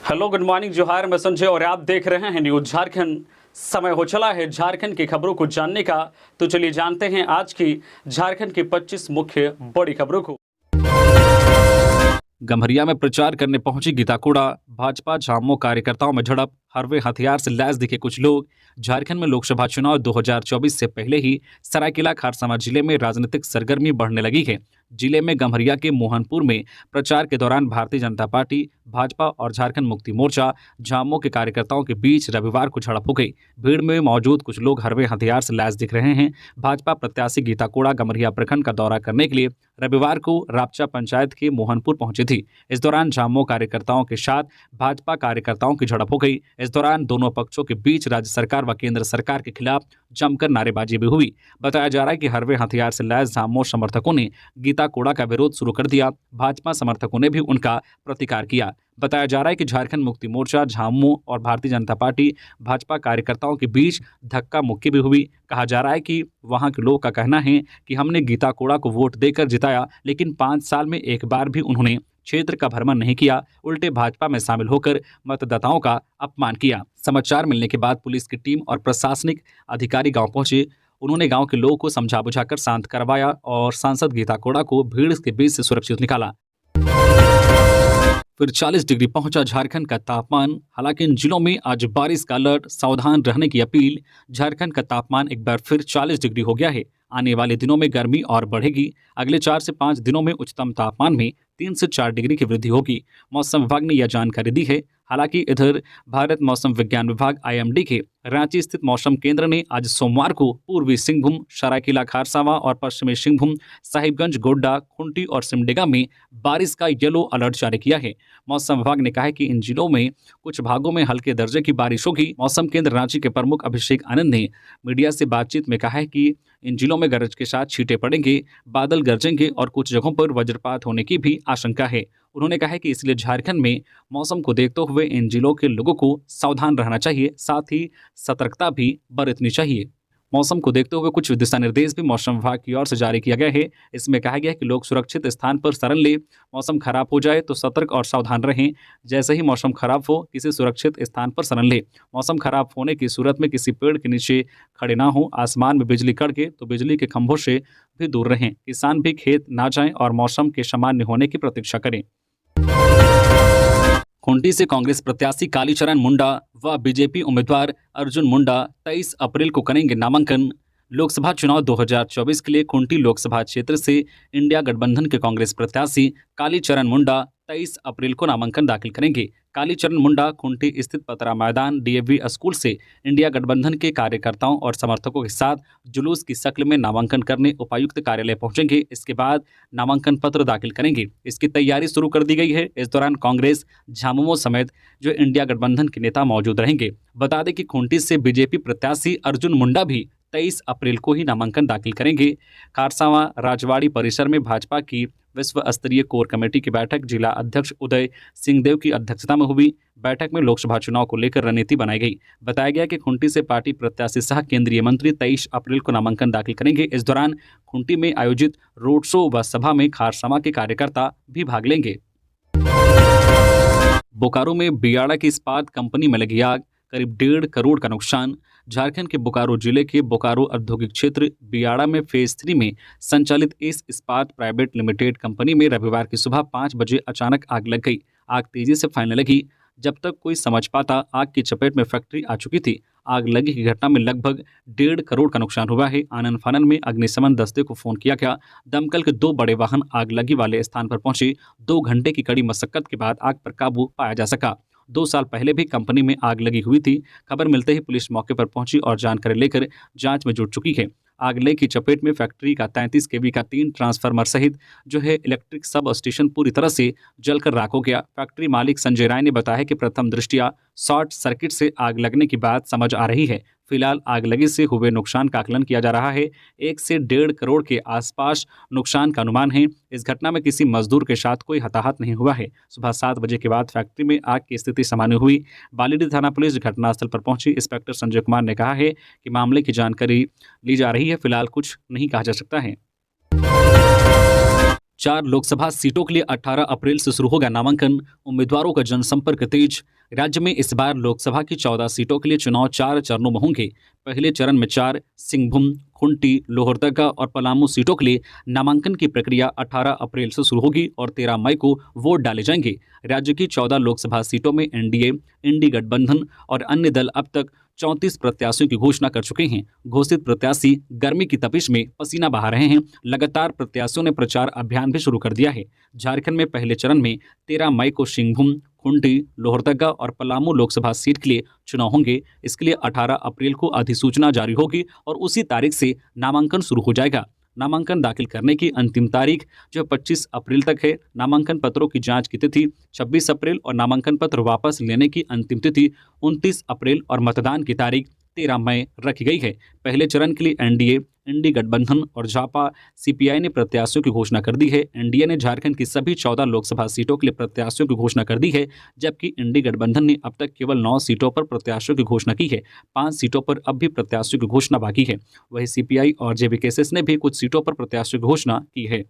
Hello, good morning, जोहार। मैं संजय और आप देख रहे हैं न्यूज झारखंड। समय हो चला है झारखंड की खबरों को जानने का, तो चलिए जानते हैं आज की झारखंड की 25 मुख्य बड़ी खबरों को। गम्हरिया में प्रचार करने पहुंची गीता कोड़ा, भाजपा झामुमो कार्यकर्ताओं में झड़प, हरवे हथियार से लैस दिखे कुछ लोग। झारखंड में लोकसभा चुनाव 2024 से पहले ही सरायकेला खरसावां जिले में राजनीतिक सरगर्मी बढ़ने लगी है। जिले में गम्हरिया के मोहनपुर में प्रचार के दौरान भारतीय जनता पार्टी, भाजपा और झारखंड मुक्ति मोर्चा झामुमो के कार्यकर्ताओं के बीच रविवार को झड़प हो गई। भीड़ में मौजूद कुछ लोग हरवे हथियार से लैस दिख रहे हैं। भाजपा प्रत्याशी गीता कोड़ा गम्हरिया प्रखंड का दौरा करने के लिए रविवार को रापचा पंचायत के मोहनपुर पहुंची थी। इस दौरान झामुमो कार्यकर्ताओं के साथ भाजपा कार्यकर्ताओं की झड़प हो गई। इस दौरान दोनों पक्षों के बीच राज्य सरकार व केंद्र सरकार के खिलाफ जमकर नारेबाजी भी हुई। बताया जा रहा है कि हरवे हथियार से लैस झामुमो समर्थकों ने गीता कोड़ा का विरोध शुरू कर दिया। भाजपा समर्थकों ने भी उनका प्रतिकार किया। बताया जा रहा है कि झारखंड मुक्ति मोर्चा झामुमो और भारतीय जनता पार्टी भाजपा कार्यकर्ताओं के बीच धक्का मुक्की भी हुई। कहा जा रहा है कि वहां के लोग का कहना है कि हमने गीता कोड़ा को वोट देकर जिताया, लेकिन 5 साल में एक बार भी उन्होंने क्षेत्र का भ्रमण नहीं किया, उल्टे भाजपा में शामिल होकर मतदाताओं का अपमान किया। समाचार मिलने के बाद पुलिस की टीम और प्रशासनिक अधिकारी गांव पहुंचे। उन्होंने गांव के लोगों को समझा बुझाकर शांत करवाया और सांसद गीता कोड़ा को भीड़ के बीच से सुरक्षित निकाला। फिर 40 डिग्री पहुंचा झारखंड का तापमान। हालांकि इन जिलों में आज बारिश का अलर्ट, सावधान रहने की अपील। झारखंड का तापमान एक बार फिर 40 डिग्री हो गया है। आने वाले दिनों में गर्मी और बढ़ेगी। अगले 4 से 5 दिनों में उच्चतम तापमान में 3 से 4 डिग्री की वृद्धि होगी। मौसम विभाग ने यह जानकारी दी है। हालांकि इधर भारत मौसम विज्ञान विभाग IMD के रांची स्थित मौसम केंद्र ने आज सोमवार को पूर्वी सिंहभूम, सरायकेला खरसावां और पश्चिमी सिंहभूम, साहिबगंज, गोड्डा, खूंटी और सिमडेगा में बारिश का येलो अलर्ट जारी किया है। मौसम विभाग ने कहा है कि इन जिलों में कुछ भागों में हल्के दर्जे की बारिश होगी। मौसम केंद्र रांची के प्रमुख अभिषेक आनंद ने मीडिया से बातचीत में कहा है कि इन जिलों में गरज के साथ छींटे पड़ेंगे, बादल गरजेंगे और कुछ जगहों पर वज्रपात होने की भी आशंका है। उन्होंने कहा है कि इसलिए झारखंड में मौसम को देखते हुए इन जिलों के लोगों को सावधान रहना चाहिए, साथ ही सतर्कता भी बरतनी चाहिए। मौसम को देखते हुए कुछ दिशा निर्देश भी मौसम विभाग की ओर से जारी किया गया है। इसमें कहा गया है कि लोग सुरक्षित स्थान पर शरण लें। मौसम खराब हो जाए तो सतर्क और सावधान रहें। जैसे ही मौसम खराब हो, किसी सुरक्षित स्थान पर शरण लें। मौसम खराब होने की सूरत में किसी पेड़ के नीचे खड़े ना हो। आसमान में बिजली कड़के तो बिजली के खंभों से भी दूर रहें। किसान भी खेत ना जाएं और मौसम के सामान्य होने की प्रतीक्षा करें। खूंटी से कांग्रेस प्रत्याशी कालीचरण मुंडा व बीजेपी उम्मीदवार अर्जुन मुंडा 23 अप्रैल को करेंगे नामांकन। लोकसभा चुनाव 2024 के लिए खूंटी लोकसभा क्षेत्र से इंडिया गठबंधन के कांग्रेस प्रत्याशी कालीचरण मुंडा 23 अप्रैल को नामांकन दाखिल करेंगे। कालीचरण मुंडा खूंटी स्थित पतरा मैदान DAV स्कूल से इंडिया गठबंधन के कार्यकर्ताओं और समर्थकों के साथ जुलूस की शक्ल में नामांकन करने उपायुक्त कार्यालय पहुंचेंगे। इसके बाद नामांकन पत्र दाखिल करेंगे। इसकी तैयारी शुरू कर दी गई है। इस दौरान कांग्रेस, झामुमो समेत जो इंडिया गठबंधन के नेता मौजूद रहेंगे। बता दें कि खूंटी से बीजेपी प्रत्याशी अर्जुन मुंडा भी 23 अप्रैल को ही नामांकन दाखिल करेंगे। खरसावां राजवाड़ी परिसर में भाजपा की विश्व स्तरीय कोर कमेटी की बैठक जिला अध्यक्ष उदय सिंहदेव की अध्यक्षता में हुई। बैठक में लोकसभा चुनाव को लेकर रणनीति बनाई गई। बताया गया कि खूंटी से पार्टी प्रत्याशी सह केंद्रीय मंत्री 23 अप्रैल को नामांकन दाखिल करेंगे। इस दौरान खूंटी में आयोजित रोड शो व सभा में खरसावां के कार्यकर्ता भी भाग लेंगे। बोकारो में बियाड़ा की इस्पात कंपनी में लगी आग, करीब 1.5 करोड़ का नुकसान। झारखंड के बोकारो जिले के बोकारो औद्योगिक क्षेत्र बियाड़ा में फेज 3 में संचालित इस इस्पात प्राइवेट लिमिटेड कंपनी में रविवार की सुबह 5 बजे अचानक आग लग गई। आग तेजी से फैलने लगी। जब तक कोई समझ पाता, आग की चपेट में फैक्ट्री आ चुकी थी। आग लगी की घटना में लगभग 1.5 करोड़ का नुकसान हुआ है। आनन फानन में अग्निशमन दस्ते को फोन किया गया। दमकल के 2 बड़े वाहन आग लगी वाले स्थान पर पहुंचे। 2 घंटे की कड़ी मशक्कत के बाद आग पर काबू पाया जा सका। 2 साल पहले भी कंपनी में आग लगी हुई थी। खबर मिलते ही पुलिस मौके पर पहुंची और जानकारी लेकर जांच में जुट चुकी है। आग लगी की चपेट में फैक्ट्री का 33 kV का 3 ट्रांसफार्मर सहित जो है इलेक्ट्रिक सब स्टेशन पूरी तरह से जलकर राख हो गया। फैक्ट्री मालिक संजय राय ने बताया कि प्रथम दृष्टया शॉर्ट सर्किट से आग लगने की बात समझ आ रही है। फिलहाल आग लगी से हुए नुकसान का आकलन किया जा रहा है। 1 से 1.5 करोड़ के आसपास नुकसान का अनुमान है। इस घटना में किसी मजदूर के साथ कोई हताहत नहीं हुआ है। सुबह 7 बजे के बाद फैक्ट्री में आग की स्थिति सामान्य हुई। बालीडीह थाना पुलिस घटनास्थल पर पहुंची। इंस्पेक्टर संजय कुमार ने कहा है कि मामले की जानकारी ली जा रही है। फिलहाल कुछ नहीं कहा जा सकता है। 4 लोकसभा सीटों के लिए 18 अप्रैल से शुरू होगा नामांकन। उम्मीदवारों का जनसंपर्क तेज। राज्य में इस बार लोकसभा की 14 सीटों के लिए चुनाव 4 चरणों में होंगे। पहले चरण में 4 सिंहभूम, खूंटी, लोहरदगा और पलामू सीटों के लिए नामांकन की प्रक्रिया 18 अप्रैल से शुरू होगी और 13 मई को वोट डाले जाएंगे। राज्य की 14 लोकसभा सीटों में एनडीए, इंडी गठबंधन और अन्य दल अब तक 34 प्रत्याशियों की घोषणा कर चुके हैं। घोषित प्रत्याशी गर्मी की तपिश में पसीना बहा रहे हैं। लगातार प्रत्याशियों ने प्रचार अभियान भी शुरू कर दिया है। झारखंड में पहले चरण में 13 मई को सिंहभूम, खूंटी, लोहरदगा और पलामू लोकसभा सीट के लिए चुनाव होंगे। इसके लिए 18 अप्रैल को अधिसूचना जारी होगी और उसी तारीख से नामांकन शुरू हो जाएगा। नामांकन दाखिल करने की अंतिम तारीख जो 25 अप्रैल तक है। नामांकन पत्रों की जांच की तिथि 26 अप्रैल और नामांकन पत्र वापस लेने की अंतिम तिथि 29 अप्रैल और मतदान की तारीख 13 मई रखी गई है। पहले चरण के लिए एनडीए, इंडी गठबंधन और झापा सीपीआई ने प्रत्याशियों की घोषणा कर दी है। एनडीए ने झारखंड की सभी 14 लोकसभा सीटों के लिए प्रत्याशियों की घोषणा कर दी है, जबकि इंडी गठबंधन ने अब तक केवल 9 सीटों पर प्रत्याशियों की घोषणा की है। 5 सीटों पर अब भी प्रत्याशियों की घोषणा बाकी है। वहीं सीपीआई और जेवीकेएस ने भी कुछ सीटों पर प्रत्याशियों की घोषणा की है।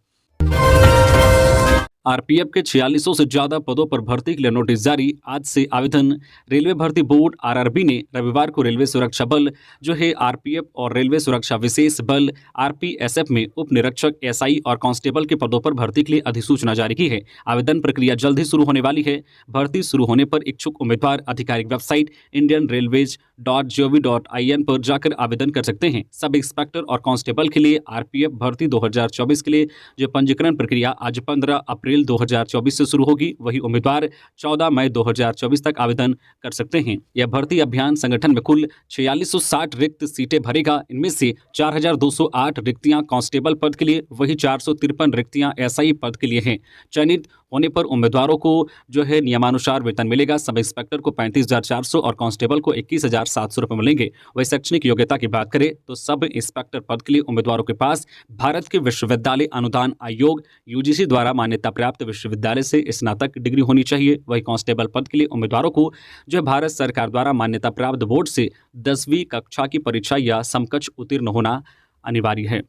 आरपीएफ के 4600 से ज्यादा पदों पर भर्ती के लिए नोटिस जारी। आज से आवेदन। रेलवे भर्ती बोर्ड आरआरबी ने रविवार को रेलवे सुरक्षा बल जो है आरपीएफ और रेलवे सुरक्षा विशेष बल आरपीएसएफ में उप निरीक्षक, एसआई और कांस्टेबल के पदों पर भर्ती के लिए अधिसूचना जारी की है। आवेदन प्रक्रिया जल्द ही शुरू होने वाली है। भर्ती शुरू होने पर इच्छुक उम्मीदवार आधिकारिक वेबसाइट indianrailways.gov.in पर जाकर आवेदन कर सकते हैं। सब इंस्पेक्टर और कांस्टेबल के लिए आरपीएफ भर्ती 2024 के लिए जो पंजीकरण प्रक्रिया आज 15 अप्रैल 2024 से शुरू होगी, वही उम्मीदवार 14 मई 2024 तक आवेदन कर सकते हैं। यह भर्ती अभियान संगठन में कुल 4660 रिक्त सीटें भरेगा। इनमें से 4208 रिक्तियां कांस्टेबल पद के लिए, वही 453 रिक्तियां एसआई पद के लिए हैं। चयनित होने पर उम्मीदवारों को जो है नियमानुसार वेतन मिलेगा। सब इंस्पेक्टर को 35,400 और कांस्टेबल को 21,700 रुपये मिलेंगे। वही शैक्षणिक योग्यता की बात करें तो सब इंस्पेक्टर पद के लिए उम्मीदवारों के पास भारत के विश्वविद्यालय अनुदान आयोग यूजीसी द्वारा मान्यता प्राप्त विश्वविद्यालय से स्नातक डिग्री होनी चाहिए। वही कांस्टेबल पद के लिए उम्मीदवारों को जो भारत सरकार द्वारा मान्यता प्राप्त बोर्ड से 10वीं कक्षा की परीक्षा या समकक्ष उत्तीर्ण होना अनिवार्य है।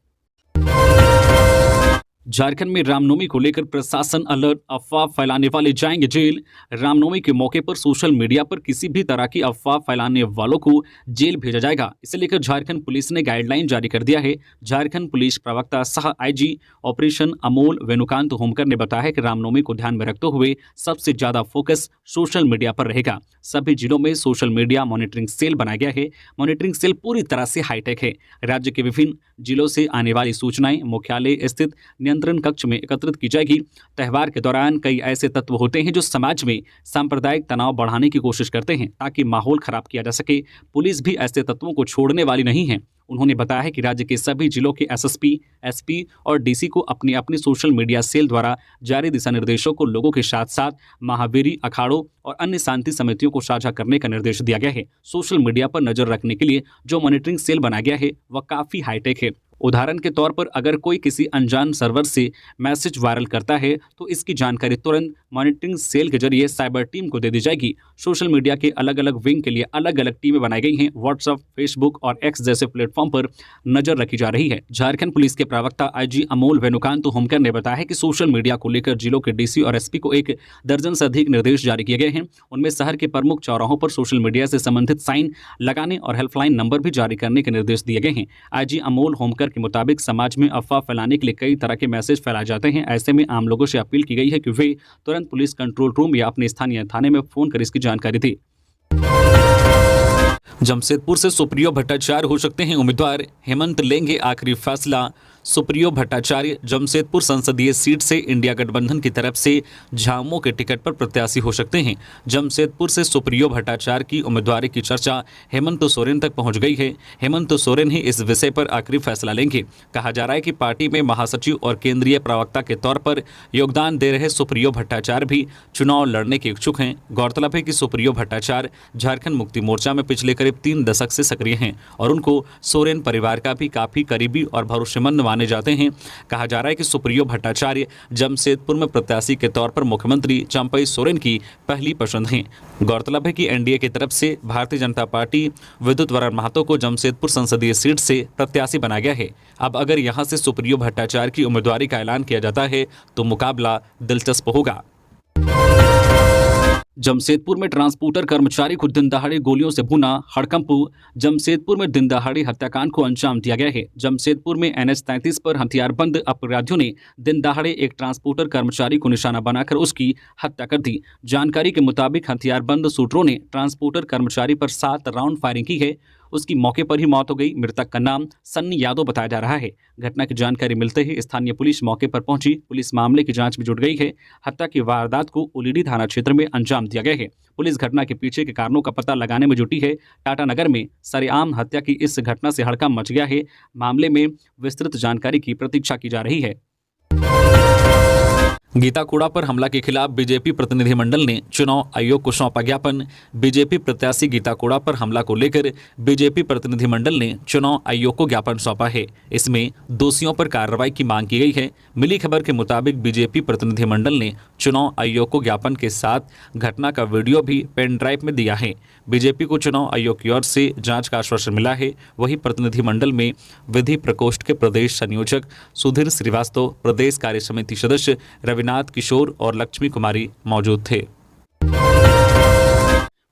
झारखंड में रामनवमी को लेकर प्रशासन अलर्ट। अफवाह फैलाने वाले जाएंगे जेल। रामनवमी के मौके पर सोशल मीडिया पर किसी भी तरह की अफवाह फैलाने वालों को जेल भेजा जाएगा। इसे लेकर झारखंड पुलिस ने गाइडलाइन जारी कर दिया है। झारखंड पुलिस प्रवक्ता सह आईजी ऑपरेशन अमोल वेणुकांत होमकर ने बताया है कि रामनवमी को ध्यान में रखते हुए सबसे ज्यादा फोकस सोशल मीडिया पर रहेगा। सभी जिलों में सोशल मीडिया मॉनिटरिंग सेल बनाया गया है। मॉनिटरिंग सेल पूरी तरह से हाईटेक है। राज्य के विभिन्न जिलों से आने वाली सूचनाएं मुख्यालय स्थित नियंत्रण कक्ष में एकत्रित की जाएगी। त्यौहार के दौरान कई ऐसे तत्व होते हैं जो समाज में सांप्रदायिक तनाव बढ़ाने की कोशिश करते हैं ताकि माहौल खराब किया जा सके। पुलिस भी ऐसे तत्वों को छोड़ने वाली नहीं है। उन्होंने बताया है कि राज्य के सभी जिलों के एसएसपी, एसपी और डीसी को अपनी अपनी सोशल मीडिया सेल द्वारा जारी दिशा निर्देशों को लोगों के साथ साथ महावीरी अखाड़ों और अन्य शांति समितियों को साझा करने का निर्देश दिया गया है। सोशल मीडिया पर नजर रखने के लिए जो मॉनिटरिंग सेल बनाया गया है वह काफी हाईटेक है। उदाहरण के तौर पर अगर कोई किसी अनजान सर्वर से मैसेज वायरल करता है तो इसकी जानकारी तुरंत मॉनिटरिंग सेल के जरिए साइबर टीम को दे दी जाएगी। सोशल मीडिया के अलग अलग विंग के लिए अलग अलग टीमें बनाई गई हैं। व्हाट्सएप, फेसबुक और एक्स जैसे प्लेटफॉर्म पर नजर रखी जा रही है। झारखंड पुलिस के प्रवक्ता आईजी अमोल वेणुकांत होमकर ने बताया है कि सोशल मीडिया को लेकर जिलों के डीसी और एसपी को 1 दर्जन से अधिक निर्देश जारी किए गए हैं। उनमें शहर के प्रमुख चौराहों पर सोशल मीडिया से संबंधित साइन लगाने और हेल्पलाइन नंबर भी जारी करने के निर्देश दिए गए हैं। आईजी अमोल होमकर के मुताबिक समाज में अफवाह फैलाने के लिए कई तरह के मैसेज फैलाए जाते हैं। ऐसे में आम लोगों से अपील की गई है कि वे तुरंत पुलिस कंट्रोल रूम या अपने स्थानीय थाने में फोन कर इसकी जानकारी दें। जमशेदपुर से सुप्रियो भट्टाचार्य हो सकते हैं उम्मीदवार। हेमंत लेंगे आखिरी फैसला। सुप्रियो भट्टाचार्य जमशेदपुर संसदीय सीट से इंडिया गठबंधन की तरफ से झामुमो के टिकट पर प्रत्याशी हो सकते हैं। जमशेदपुर से सुप्रियो भट्टाचार्य की उम्मीदवारी की चर्चा हेमंत सोरेन तक पहुंच गई है। हेमंत सोरेन ही इस विषय पर आखिरी फैसला लेंगे। कहा जा रहा है कि पार्टी में महासचिव और केंद्रीय प्रवक्ता के तौर पर योगदान दे रहे सुप्रियो भट्टाचार्य भी चुनाव लड़ने के इच्छुक हैं। गौरतलब है कि सुप्रियो भट्टाचार्य झारखंड मुक्ति मोर्चा में पिछले करीब 3 दशक से सक्रिय हैं और उनको सोरेन परिवार का भी काफी करीबी और भरोसेमंद माने जाते हैं। कहा जा रहा है कि सुप्रियो भट्टाचार्य जमशेदपुर में प्रत्याशी के तौर पर मुख्यमंत्री चंपई सोरेन की पहली पसंद हैं। गौरतलब है कि एनडीए की तरफ से भारतीय जनता पार्टी विद्युत वरण महतो को जमशेदपुर संसदीय सीट से प्रत्याशी बनाया गया है। अब अगर यहां से सुप्रियो भट्टाचार्य की उम्मीदवारी का ऐलान किया जाता है तो मुकाबला दिलचस्प होगा। जमशेदपुर में ट्रांसपोर्टर कर्मचारी को दिन दहाड़े गोलियों से भूना, हड़कंप। जमशेदपुर में दिन दहाड़े हत्याकांड को अंजाम दिया गया है। जमशेदपुर में NH 33 पर हथियारबंद अपराधियों ने दिन दहाड़े एक ट्रांसपोर्टर कर्मचारी को निशाना बनाकर उसकी हत्या कर दी। जानकारी के मुताबिक हथियारबंद शूटरों ने ट्रांसपोर्टर कर्मचारी पर 7 राउंड फायरिंग की है। उसकी मौके पर ही मौत हो गई। मृतक का नाम सन्नी यादव बताया जा रहा है। घटना की जानकारी मिलते ही स्थानीय पुलिस मौके पर पहुंची। पुलिस मामले की जांच में जुट गई है। हत्या की वारदात को उलीडी थाना क्षेत्र में अंजाम दिया गया है। पुलिस घटना के पीछे के कारणों का पता लगाने में जुटी है। टाटानगर में सरेआम हत्या की इस घटना से हड़कंप मच गया है। मामले में विस्तृत जानकारी की प्रतीक्षा की जा रही है। गीता कोड़ा पर हमला के खिलाफ बीजेपी प्रतिनिधिमंडल ने चुनाव आयोग को सौंपा ज्ञापन। बीजेपी प्रत्याशी गीता कोड़ा पर हमला को लेकर बीजेपी प्रतिनिधिमंडल ने चुनाव आयोग को ज्ञापन सौंपा है। इसमें दोषियों पर कार्रवाई की मांग की गई है। मिली खबर के मुताबिक बीजेपी प्रतिनिधिमंडल ने चुनाव आयोग को ज्ञापन के साथ घटना का वीडियो भी पेन ड्राइव में दिया है। बीजेपी को चुनाव आयोग की ओर से जांच का आश्वासन मिला है। वहीं प्रतिनिधिमंडल में विधि प्रकोष्ठ के प्रदेश संयोजक सुधीर श्रीवास्तव, प्रदेश कार्य समिति सदस्य रविनाथ किशोर और लक्ष्मी कुमारी मौजूद थे।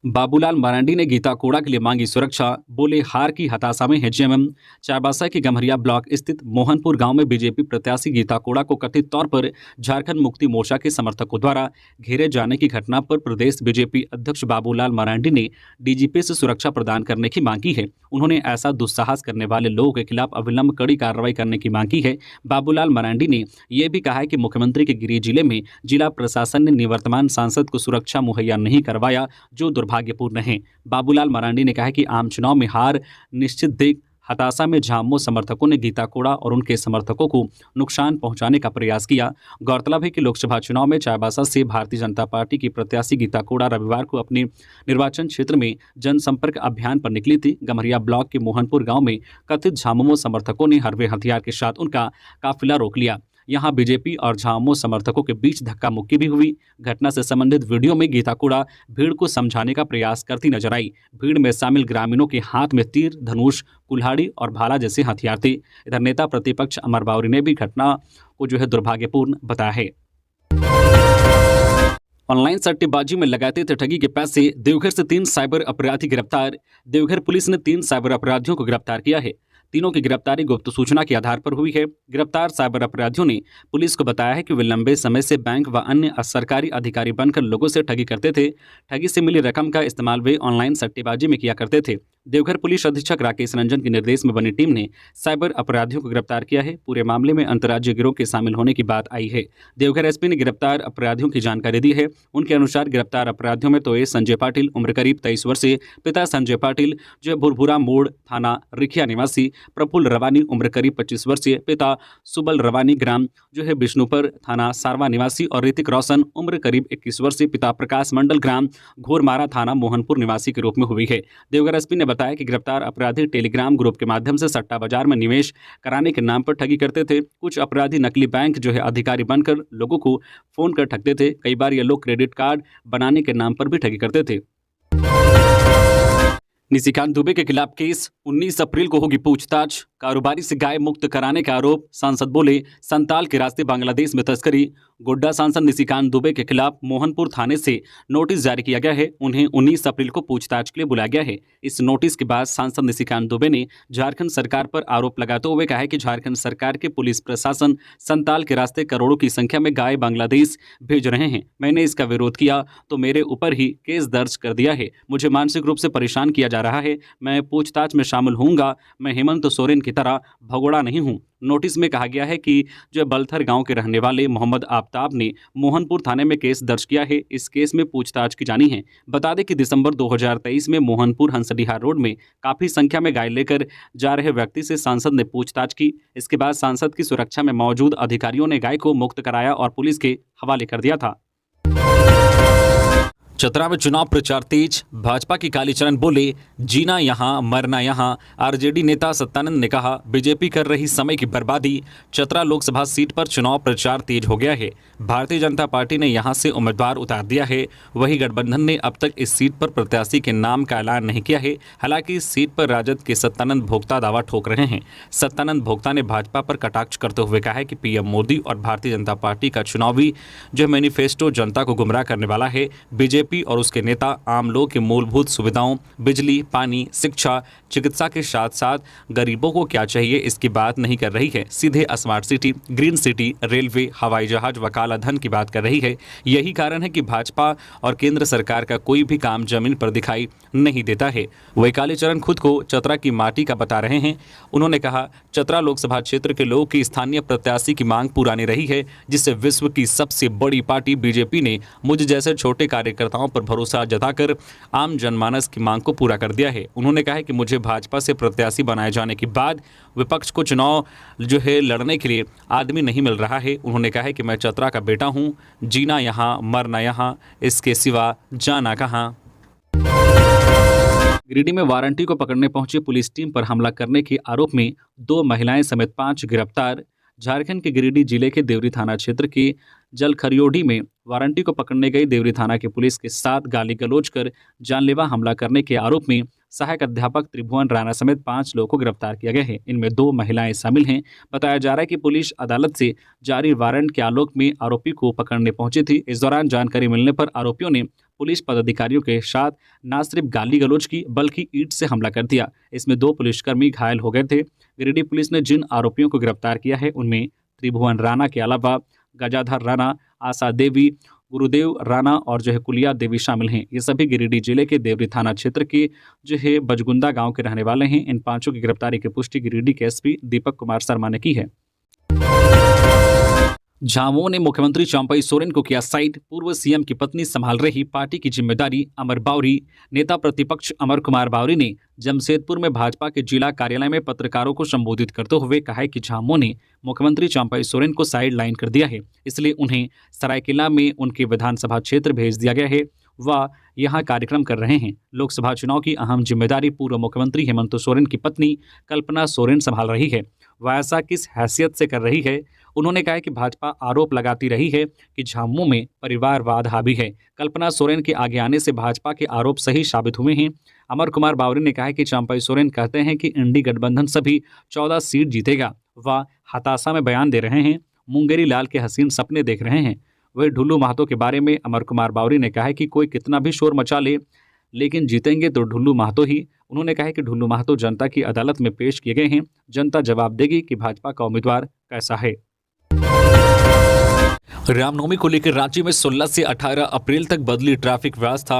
बाबूलाल मरांडी ने गीता कोड़ा के लिए मांगी सुरक्षा, बोले हार की हताशा में है जेएमएम। चाईबासा के गम्हरिया ब्लॉक स्थित मोहनपुर गांव में बीजेपी प्रत्याशी गीता कोड़ा को कथित तौर पर झारखंड मुक्ति मोर्चा के समर्थकों द्वारा घेरे जाने की घटना पर प्रदेश बीजेपी अध्यक्ष बाबूलाल मरांडी ने डीजीपी से सुरक्षा प्रदान करने की मांग की है। उन्होंने ऐसा दुस्साहस करने वाले लोगों के खिलाफ अविलंब कड़ी कार्रवाई करने की मांग की है। बाबूलाल मरांडी ने यह भी कहा है कि मुख्यमंत्री के गृह जिले में जिला प्रशासन ने निवर्तमान सांसद को सुरक्षा मुहैया नहीं करवाया, जो दुर्भाग्यपूर्ण है। बाबूलाल मरांडी ने कहा कि आम चुनाव में हार निश्चित देख हताशा में झामुमो समर्थकों ने गीता कोड़ा और उनके समर्थकों को नुकसान पहुंचाने का प्रयास किया। गौरतलब है कि लोकसभा चुनाव में चाईबासा से भारतीय जनता पार्टी की प्रत्याशी गीता कोड़ा रविवार को अपने निर्वाचन क्षेत्र में जनसंपर्क अभियान पर निकली थी। गम्हरिया ब्लॉक के मोहनपुर गांव में कथित झामुमो समर्थकों ने हरवे हथियार के साथ उनका काफिला रोक लिया। यहां बीजेपी और झामुमो समर्थकों के बीच धक्का मुक्की भी हुई। घटना से संबंधित वीडियो में गीता कोड़ा भीड़ को समझाने का प्रयास करती नजर आई। भीड़ में शामिल ग्रामीणों के हाथ में तीर, धनुष, कुल्हाड़ी और भाला जैसे हथियार थे। इधर नेता प्रतिपक्ष अमर बावरी ने भी घटना को दुर्भाग्यपूर्ण बताया है। ऑनलाइन सट्टेबाजी में लगाते थे ठगी के पैसे, देवघर से 3 साइबर अपराधी गिरफ्तार। देवघर पुलिस ने 3 साइबर अपराधियों को गिरफ्तार किया है। तीनों की गिरफ्तारी गुप्त सूचना के आधार पर हुई है। गिरफ्तार साइबर अपराधियों ने पुलिस को बताया है कि वे लंबे समय से बैंक व अन्य सरकारी अधिकारी बनकर लोगों से ठगी करते थे। ठगी से मिली रकम का इस्तेमाल वे ऑनलाइन सट्टेबाजी में किया करते थे। देवघर पुलिस अधीक्षक राकेश रंजन के निर्देश में बनी टीम ने साइबर अपराधियों को गिरफ्तार किया है। पूरे मामले में अंतर्राज्यीय गिरोह के शामिल होने की बात आई है। देवघर एसपी ने गिरफ्तार अपराधियों की जानकारी दी है। उनके अनुसार गिरफ्तार अपराधियों में तो संजय पाटिल, उम्र करीब 23 वर्षीय, पिता संजय पाटिल भुरभुरा मोड़ थाना रिखिया निवासी, प्रफुल्ल रवानी, उम्र करीब 25 वर्षीय, पिता सुबल रवानी, ग्राम विष्णुपुर थाना सारवा निवासी, और ऋतिक रोशन, उम्र करीब 21 वर्षीय, पिता प्रकाश मंडल, ग्राम घोरमारा थाना मोहनपुर निवासी के रूप में हुई है। देवघर एसपी ने बताया कि गिरफ्तार अपराधी टेलीग्राम ग्रुप के माध्यम से सट्टा बाजार में निवेश कराने के नाम पर ठगी करते थे। कुछ अपराधी नकली बैंक अधिकारी बनकर लोगों को फोन कर ठगते थे। कई बार ये लोग क्रेडिट कार्ड बनाने के नाम पर भी ठगी करते थे। निशिकांत दुबे के खिलाफ केस, 19 अप्रैल को होगी पूछताछ। कारोबारी से गाय मुक्त कराने का आरोप, सांसद बोले संताल के रास्ते बांग्लादेश में तस्करी। गोड्डा सांसद निशिकांत दुबे के खिलाफ मोहनपुर थाने से नोटिस जारी किया गया है। उन्हें 19 अप्रैल को पूछताछ के लिए बुलाया गया है। इस नोटिस के बाद सांसद निशिकांत दुबे ने झारखंड सरकार पर आरोप लगाते हुए कहा है कि झारखंड सरकार के पुलिस प्रशासन संताल के रास्ते करोड़ों की संख्या में गाय बांग्लादेश भेज रहे हैं। मैंने इसका विरोध किया तो मेरे ऊपर ही केस दर्ज कर दिया है। मुझे मानसिक रूप से परेशान किया जा रहा है। मैं पूछताछ में शामिल होऊंगा। मैं हेमंत सोरेन की तरह भगोड़ा नहीं हूं। नोटिस में कहा गया है कि बलथर गांव के रहने वाले मोहम्मद आफ्ताब ने मोहनपुर थाने में केस दर्ज किया है। इस केस में पूछताछ की जानी है। बता दें कि दिसंबर 2023 में मोहनपुर हंसडीहा रोड में काफ़ी संख्या में गाय लेकर जा रहे व्यक्ति से सांसद ने पूछताछ की। इसके बाद सांसद की सुरक्षा में मौजूद अधिकारियों ने गाय को मुक्त कराया और पुलिस के हवाले कर दिया था। चतरा में चुनाव प्रचार तेज, भाजपा की कालीचरण बोले जीना यहां मरना यहां। आरजेडी नेता सत्यानंद ने कहा बीजेपी कर रही समय की बर्बादी। चतरा लोकसभा सीट पर चुनाव प्रचार तेज हो गया है। भारतीय जनता पार्टी ने यहां से उम्मीदवार उतार दिया है। वहीं गठबंधन ने अब तक इस सीट पर प्रत्याशी के नाम का ऐलान नहीं किया है। हालांकि इस सीट पर राजद के सत्यानंद भोक्ता दावा ठोक रहे हैं। सत्यानंद भोक्ता ने भाजपा पर कटाक्ष करते हुए कहा है कि पीएम मोदी और भारतीय जनता पार्टी का चुनावी मैनिफेस्टो जनता को गुमराह करने वाला है। बीजेपी बीजेपी और उसके नेता आम लोग की मूलभूत सुविधाओं, बिजली, पानी, शिक्षा, चिकित्सा के साथ साथ गरीबों को क्या चाहिए इसकी बात नहीं कर रही है। सीधे smart city, green city, railway, हवाई जहाज व काला धन की बात कर रही है। यही कारण है कि भाजपा और केंद्र सरकार का कोई भी काम जमीन पर दिखाई नहीं देता है। वही कालीचरण खुद को चतरा की माटी का बता रहे हैं। उन्होंने कहा, चतरा लोकसभा क्षेत्र के लोगों की स्थानीय प्रत्याशी की मांग पुरानी रही है, जिससे विश्व की सबसे बड़ी पार्टी बीजेपी ने मुझ जैसे छोटे कार्यकर्ताओं पर भरोसा जताकर आम जनमानस की मांग को पूरा कर दिया है। उन्होंने कहा है कि मुझे भाजपा से प्रत्याशी बनाए जाने के बाद विपक्ष को चुनाव लड़ने के लिए आदमी नहीं मिल रहा है। उन्होंने कहा है कि मैं चतरा का बेटा हूं, जीना यहां, मरना यहां, इसके सिवा जाना कहां। गिरिडीह में वारंटी को पकड़ने पहुंची पुलिस टीम पर हमला करने के आरोप में 2 महिलाएं समेत 5 गिरफ्तार। झारखंड के गिरिडीह जिले के देवरी थाना क्षेत्र के जलखरियोडी में वारंटी को पकड़ने गई देवरी थाना की पुलिस के साथ गाली गलौज कर जानलेवा हमला करने के आरोप में सहायक अध्यापक त्रिभुवन राणा समेत 5 लोगों को गिरफ्तार किया गया है। इनमें 2 महिलाएं शामिल हैं। बताया जा रहा है कि पुलिस अदालत से जारी वारंट के आलोक में आरोपी को पकड़ने पहुंची थी। इस दौरान जानकारी मिलने पर आरोपियों ने पुलिस पदाधिकारियों के साथ न सिर्फ गाली गलौज की बल्कि ईंट से हमला कर दिया। इसमें 2 पुलिसकर्मी घायल हो गए थे। गिरिडीह पुलिस ने जिन आरोपियों को गिरफ्तार किया है उनमें त्रिभुवन राणा के अलावा गजाधर राणा, आशा देवी, गुरुदेव राणा और कुलिया देवी शामिल हैं। ये सभी गिरिडीह जिले के देवरी थाना क्षेत्र के बजगुंदा गांव के रहने वाले हैं। इन 5 की गिरफ्तारी की पुष्टि गिरिडीह के एसपी दीपक कुमार शर्मा ने की है। झामुमो ने मुख्यमंत्री चंपई सोरेन को किया साइड। पूर्व सीएम की पत्नी संभाल रही पार्टी की जिम्मेदारी। अमर बावरी। नेता प्रतिपक्ष अमर कुमार बावरी ने जमशेदपुर में भाजपा के जिला कार्यालय में पत्रकारों को संबोधित करते हुए कहा है कि झामुमो ने मुख्यमंत्री चंपई सोरेन को साइड लाइन कर दिया है, इसलिए उन्हें सरायकेला में उनके विधानसभा क्षेत्र भेज दिया गया है। वह यहां कार्यक्रम कर रहे हैं। लोकसभा चुनाव की अहम जिम्मेदारी पूर्व मुख्यमंत्री हेमंत सोरेन की पत्नी कल्पना सोरेन संभाल रही है। वह ऐसा किस हैसियत से कर रही है? उन्होंने कहा कि भाजपा आरोप लगाती रही है कि झामुमो में परिवारवाद हावी है। कल्पना सोरेन के आगे आने से भाजपा के आरोप सही साबित हुए हैं। अमर कुमार बावरी ने कहा कि चंपई सोरेन कहते हैं कि इंडी गठबंधन सभी 14 सीट जीतेगा। वह हताशा में बयान दे रहे हैं, मुंगेरी लाल के हसीन सपने देख रहे हैं। वही ढुल्लू महतो के बारे में अमर कुमार बावरी ने कहा है कि कोई कितना भी शोर मचा ले, लेकिन जीतेंगे तो ढुल्लू महतो ही। उन्होंने कहा कि ढुल्लू महतो जनता की अदालत में पेश किए गए हैं। जनता जवाब देगी कि भाजपा का उम्मीदवार कैसा है। रामनवमी को लेकर रांची में 16 से 18 अप्रैल तक बदली ट्रैफिक व्यवस्था।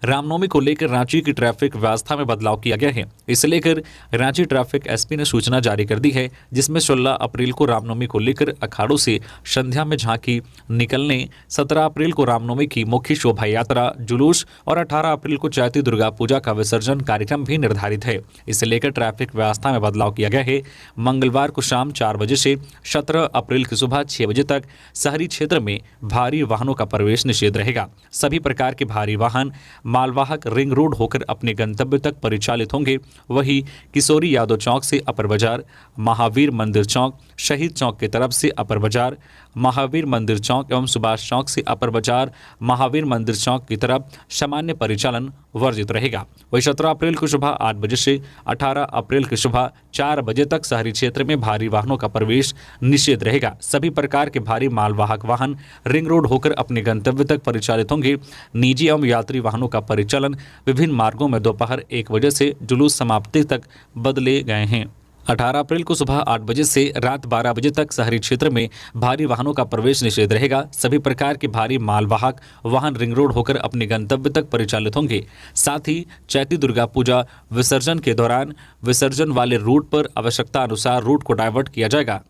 रामनवमी को लेकर रांची की ट्रैफिक व्यवस्था में बदलाव किया गया है। इसे लेकर रांची ट्रैफिक एसपी ने सूचना जारी कर दी है, जिसमें 16 अप्रैल को रामनवमी को लेकर अखाड़ों से संध्या में झांकी निकलने, 17 अप्रैल को रामनवमी की मुख्य शोभा यात्रा, जुलूस और 18 अप्रैल को चैती दुर्गा पूजा का विसर्जन कार्यक्रम भी निर्धारित है। इसे लेकर ट्रैफिक व्यवस्था में बदलाव किया गया है। मंगलवार को शाम 4 बजे से 17 अप्रैल की सुबह 6 बजे तक शहरी क्षेत्र में भारी वाहनों का प्रवेश निषेध रहेगा। सभी प्रकार के भारी वाहन मालवाहक रिंग रोड होकर अपने गंतव्य तक परिचालित होंगे। वही किशोरी यादव चौक से अपर बाजार, महावीर मंदिर चौक, शहीद चौक की तरफ से अपर बाजार, महावीर मंदिर चौक एवं सुभाष चौक से अपर बाजार, महावीर मंदिर चौक की तरफ सामान्य परिचालन वर्जित रहेगा। वही 17 अप्रैल की सुबह 8 बजे से 18 अप्रैल की सुबह 4 बजे तक शहरी क्षेत्र में भारी वाहनों का प्रवेश निषेध रहेगा। सभी प्रकार के भारी मालवाहक वाहन रिंग रोड होकर अपने गंतव्य तक परिचालित होंगे। निजी एवं यात्री वाहनों का परिचालन विभिन्न मार्गों में दोपहर 1 बजे से जुलूस समाप्ति तक बदले गए हैं। 18 अप्रैल को सुबह 8 बजे से रात 12 बजे तक शहरी क्षेत्र में भारी वाहनों का प्रवेश निषेध रहेगा। सभी प्रकार के भारी मालवाहक वाहन रिंग रोड होकर अपने गंतव्य तक परिचालित होंगे। साथ ही चैती दुर्गा पूजा विसर्जन के दौरान विसर्जन वाले रूट पर आवश्यकता अनुसार रूट को डायवर्ट किया जाएगा।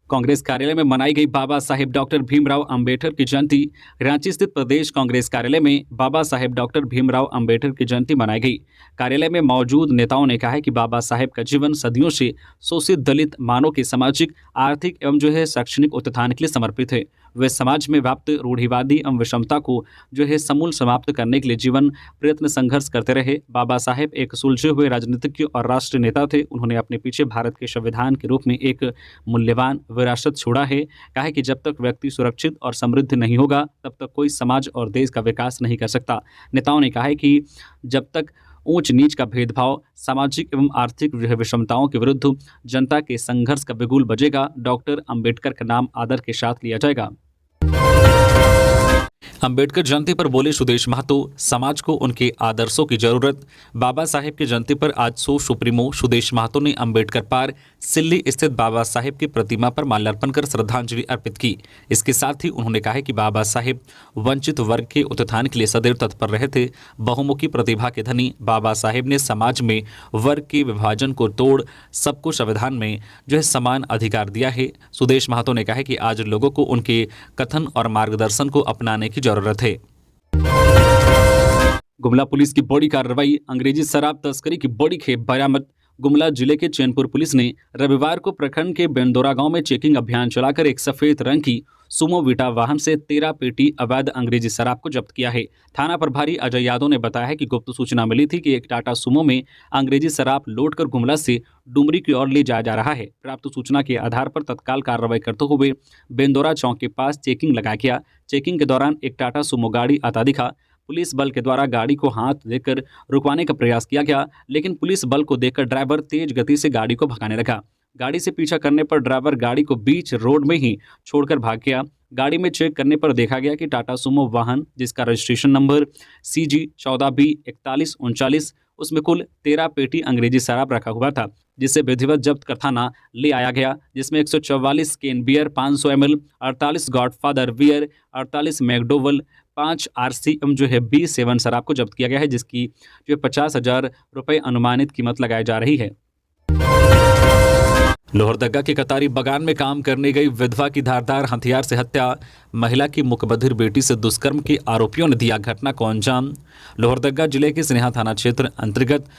कांग्रेस कार्यालय में मनाई गई बाबा साहेब डॉक्टर भीमराव अंबेडकर की जयंती। रांची स्थित प्रदेश कांग्रेस कार्यालय में बाबा साहेब डॉक्टर भीमराव अंबेडकर की जयंती मनाई गई। कार्यालय में मौजूद नेताओं ने कहा है कि बाबा साहेब का जीवन सदियों से शोषित दलित मानव के सामाजिक, आर्थिक एवं शैक्षणिक उत्थान के लिए समर्पित है। वे समाज में व्याप्त रूढ़िवादी एवं विषमता को समूल समाप्त करने के लिए जीवन प्रयत्न संघर्ष करते रहे। बाबा साहेब एक सुलझे हुए राजनीतिज्ञ और राष्ट्रीय नेता थे। उन्होंने अपने पीछे भारत के संविधान के रूप में एक मूल्यवान विरासत छोड़ा है। कहा है कि जब तक व्यक्ति सुरक्षित और समृद्ध नहीं होगा, तब तक कोई समाज और देश का विकास नहीं कर सकता। नेताओं ने कहा है कि जब तक ऊंच नीच का भेदभाव, सामाजिक एवं आर्थिक विषमताओं के विरुद्ध जनता के संघर्ष का बिगुल बजेगा, डॉक्टर अंबेडकर का नाम आदर के साथ लिया जाएगा। अंबेडकर जयंती पर बोले सुदेश महतो, समाज को उनके आदर्शों की जरूरत। बाबा साहेब की जयंती पर आज सुप्रीमो सुदेश महतो ने अंबेडकर पार्क सिल्ली स्थित बाबा साहेब की प्रतिमा पर माल्यार्पण कर श्रद्धांजलि अर्पित की। इसके साथ ही उन्होंने कहा कि बाबा साहेब वंचित वर्ग के उत्थान के लिए सदैव तत्पर रहे थे। बहुमुखी प्रतिभा के धनी बाबा साहेब ने समाज में वर्ग के विभाजन को तोड़ सबको संविधान में समान अधिकार दिया है। सुदेश महतो ने कहा कि आज लोगों को उनके कथन और मार्गदर्शन को अपनाने की जरूरत है। गुमला पुलिस की बड़ी कार्रवाई, अंग्रेजी शराब तस्करी की बड़ी खेप बरामद। गुमला जिले के चैनपुर पुलिस ने रविवार को प्रखंड के बेंदोरा गांव में चेकिंग अभियान चलाकर एक सफेद रंग की सुमो विटा वाहन से 13 पेटी अवैध अंग्रेजी शराब को जब्त किया है। थाना प्रभारी अजय यादव ने बताया है कि गुप्त सूचना मिली थी कि एक टाटा सुमो में अंग्रेजी शराब लोड कर गुमला से डुमरी की ओर ले जाया जा रहा है। प्राप्त सूचना के आधार पर तत्काल कार्रवाई करते हुए बेंदोरा चौक के पास चेकिंग लगाया गया। चेकिंग के दौरान एक टाटा सुमो गाड़ी आता दिखा। पुलिस बल के द्वारा गाड़ी को हाथ देकर रुकवाने का प्रयास किया गया, लेकिन पुलिस बल को देखकर ड्राइवर तेज गति से गाड़ी को भगाने लगा। गाड़ी से पीछा करने पर ड्राइवर गाड़ी को बीच रोड में ही छोड़कर भाग गया। गाड़ी में चेक करने पर देखा गया कि टाटा सुमो वाहन, जिसका रजिस्ट्रेशन नंबर CG 14B4139, उसमें कुल 13 पेटी अंग्रेजी शराब रखा हुआ था, जिसे विधिवत जब्त कर थाना ले आया गया, जिसमें 144 can beer 500 ml, 48 Godfather beer, 48 McDowell, 5 RCM B7 शराब को जब्त किया गया है, जिसकी 50,000 रुपये अनुमानित कीमत लगाई जा रही है। लोहरदगा के कतारी बगान में काम करने गई विधवा की धारदार हथियार से हत्या। महिला की मुकबधिर बेटी से दुष्कर्म के आरोपियों ने दिया घटना को अंजाम। लोहरदगा जिले के स्नेहा थाना क्षेत्र अंतर्गत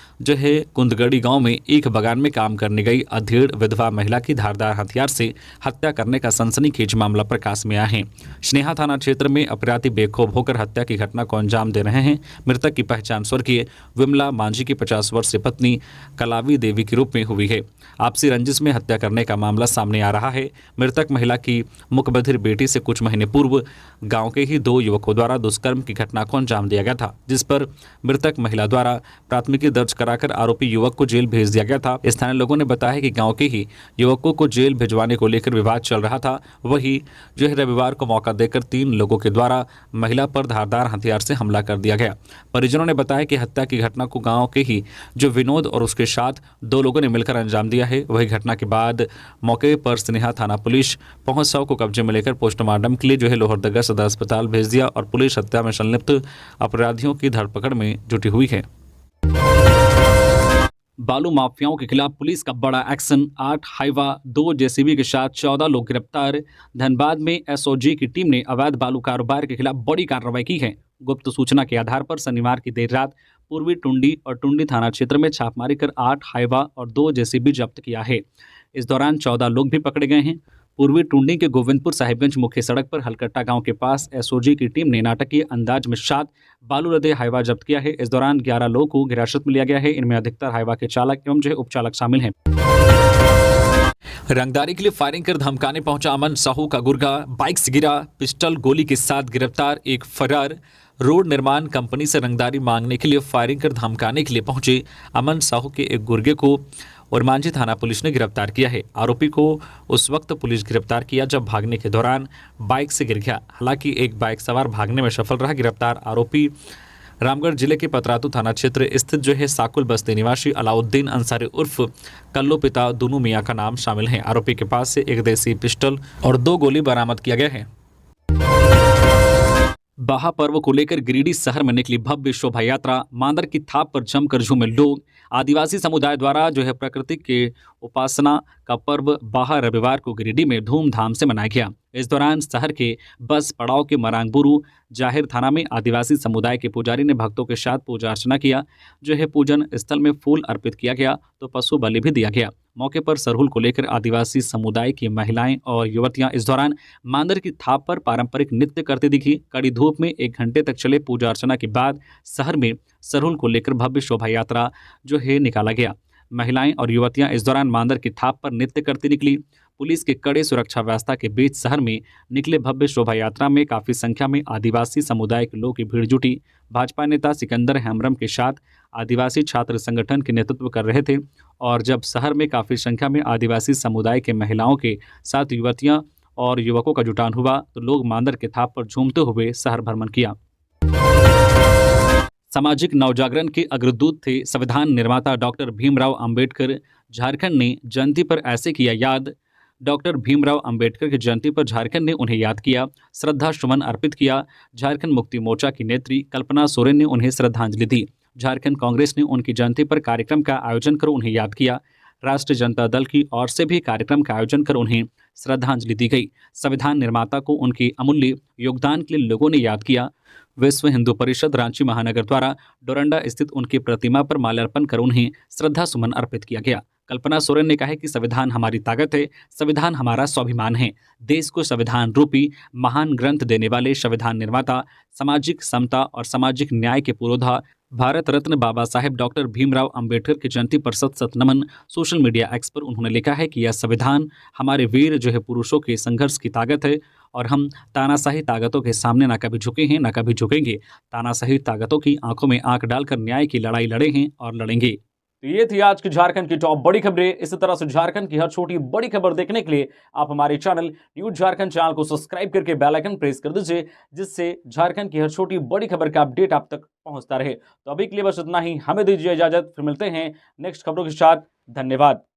कुंदगड़ी गांव में एक बगान में काम करने गई अधेड़ विधवा महिला की धारदार हथियार से हत्या करने का सनसनीखेज मामला प्रकाश में आया है। स्नेहा थाना क्षेत्र में अपराधी बेखौफ होकर हत्या की घटना को अंजाम दे रहे हैं। मृतक की पहचान स्वर्गीय विमला मांझी की 50 वर्षीय पत्नी कलावी देवी के रूप में हुई है। आपसी रंजिश में हत्या करने का मामला सामने आ रहा है। मृतक महिला की मुकबधिर बेटी से कुछ महीने पूर्व गांव के ही 2 युवकों द्वारा दुष्कर्म की घटना को अंजाम दिया गया था, जिस पर मृतक महिला द्वारा प्राथमिकी दर्ज कराकर आरोपी युवक को जेल भेज दिया गया था। स्थानीय लोगों ने बताया कि गांव के ही युवकों को जेल भिजवाने को लेकर विवाद चल रहा था। वही रविवार को मौका देकर 3 लोगों के द्वारा महिला पर धारदार हथियार से हमला कर दिया गया। परिजनों ने बताया कि हत्या की घटना को गाँव के ही विनोद और उसके साथ 2 लोगों ने मिलकर अंजाम दिया है। वही घटना के बाद मौके पर स्नेहा थाना पुलिस पहुंच शव को कब्जे में लेकर पोस्टमार्टम के लिए लोहरदगा सदर अस्पताल भेज दिया और पुलिस हत्या में संलिप्त अपराधियों की धरपकड़ में जुटी हुई है। बालू माफियाओं के खिलाफ पुलिस का बड़ा एक्शन, 8 हाइवा 2 JCB के साथ 14 लोग गिरफ्तार। धनबाद में SOG की टीम ने अवैध बालू कारोबार के खिलाफ बड़ी कार्रवाई की है। गुप्त सूचना के आधार पर शनिवार की देर रात पूर्वी टुंडी और टुंडी थाना क्षेत्र में छापामारी कर 8 हाइवा और 2 JCB जब्त किया है। इस दौरान 14 लोग भी पकड़े गए हैं। पूर्वी टुंडी के गोविंदपुर साहिबगंज मुख्य सड़क पर हलकट्टा गांव के पास SOG की टीम ने नाटकीय अंदाज में 7 बालू लदे हाइवा जब्त किया है। इस दौरान 11 लोगों को हिरासत में लिया गया है। इनमें अधिकतर हाइवा के चालक एवं उपचालक शामिल हैं। रंगदारी के लिए फायरिंग कर धमकाने पहुंचा अमन साहू का गुर्गा, बाइक से गिरा, पिस्टल गोली के साथ गिरफ्तार, एक फरार। रोड निर्माण कंपनी से रंगदारी मांगने के लिए फायरिंग कर धमकाने के लिए पहुंचे अमन साहू के एक गुर्गे को और मांझी थाना पुलिस ने गिरफ्तार किया है। आरोपी को उस वक्त पुलिस गिरफ्तार किया जब भागने के दौरान बाइक से गिर गया। हालांकि एक बाइक सवार भागने में सफल रहा। गिरफ्तार आरोपी रामगढ़ जिले के पतरातू थाना क्षेत्र स्थित साकुल बस्ती निवासी अलाउद्दीन अंसारी उर्फ कल्लो पिता दुनू मियाँ का नाम शामिल है। आरोपी के पास से एक देसी पिस्टल और 2 गोली बरामद किया गया है। बाहा पर्व को लेकर गिरिडीह शहर में निकली भव्य शोभा यात्रा। मांदर की थाप पर जमकर झूमे लोग। आदिवासी समुदाय द्वारा प्रकृति के उपासना का पर्व बाहा रविवार को गिरिडीह में धूमधाम से मनाया गया। इस दौरान शहर के बस पड़ाव के मरांगबुरु जाहिर थाना में आदिवासी समुदाय के पुजारी ने भक्तों के साथ पूजा अर्चना किया। पूजन स्थल में फूल अर्पित किया गया तो पशु बलि भी दिया गया। मौके पर सरहुल को लेकर आदिवासी समुदाय की महिलाएं और युवतियां इस दौरान मांदर की थाप पर पारंपरिक नृत्य करती दिखी। कड़ी धूप में 1 घंटे तक चले पूजा अर्चना के बाद शहर में सरहुल को लेकर भव्य शोभा यात्रा निकाला गया। महिलाएं और युवतियां इस दौरान मांदर की थाप पर नृत्य करती निकली। पुलिस के कड़े सुरक्षा व्यवस्था के बीच शहर में निकले भव्य शोभा यात्रा में काफी संख्या में आदिवासी समुदाय के लोगों की भीड़ जुटी। भाजपा नेता सिकंदर हेम्ब्रम के साथ आदिवासी छात्र संगठन के नेतृत्व कर रहे थे और जब शहर में काफी संख्या में आदिवासी समुदाय के महिलाओं के साथ युवतियां और युवकों का जुटान हुआ तो लोग मांदर के थाप पर झूमते हुए शहर भ्रमण किया। सामाजिक नवजागरण के अग्रदूत थे संविधान निर्माता डॉक्टर भीमराव अंबेडकर। झारखंड ने जयंती पर ऐसे किया याद। डॉक्टर भीमराव अंबेडकर की जयंती पर झारखंड ने उन्हें याद किया, श्रद्धा सुमन अर्पित किया। झारखंड मुक्ति मोर्चा की नेत्री कल्पना सोरेन ने उन्हें श्रद्धांजलि दी। झारखंड कांग्रेस ने उनकी जयंती पर कार्यक्रम का आयोजन कर उन्हें याद किया। राष्ट्रीय जनता दल की ओर से भी कार्यक्रम का आयोजन कर उन्हें श्रद्धांजलि दी गई। संविधान निर्माता को उनके अमूल्य योगदान के लिए लोगों ने याद किया। विश्व हिंदू परिषद रांची महानगर द्वारा डोरंडा स्थित उनकी प्रतिमा पर माल्यार्पण कर उन्हें श्रद्धा सुमन अर्पित किया गया। कल्पना सोरेन ने कहा कि संविधान हमारी ताकत है, संविधान हमारा स्वाभिमान है। देश को संविधान रूपी महान ग्रंथ देने वाले संविधान निर्माता, सामाजिक समता और सामाजिक न्याय के पुरोधा भारत रत्न बाबा साहेब डॉक्टर भीमराव अंबेडकर की जयंती पर सत सत नमन। सोशल मीडिया एक्स पर उन्होंने लिखा है कि यह संविधान हमारे वीर जो है पुरुषों के संघर्ष की ताकत है और हम तानाशाही ताकतों के सामने न कभी झुके हैं न कभी झुकेंगे। तानाशाही ताकतों की आंखों में आंख डालकर न्याय की लड़ाई लड़े हैं और लड़ेंगे। तो ये थी आज की झारखंड की टॉप बड़ी खबरें। इसी तरह से झारखंड की हर छोटी बड़ी खबर देखने के लिए आप हमारे चैनल न्यूज झारखंड चैनल को सब्सक्राइब करके बेल आइकन प्रेस कर दीजिए, जिससे झारखंड की हर छोटी बड़ी खबर का अपडेट आप तक पहुंचता रहे। तो अभी के लिए बस इतना ही, हमें दीजिए इजाजत, फिर मिलते हैं नेक्स्ट खबरों के साथ। धन्यवाद।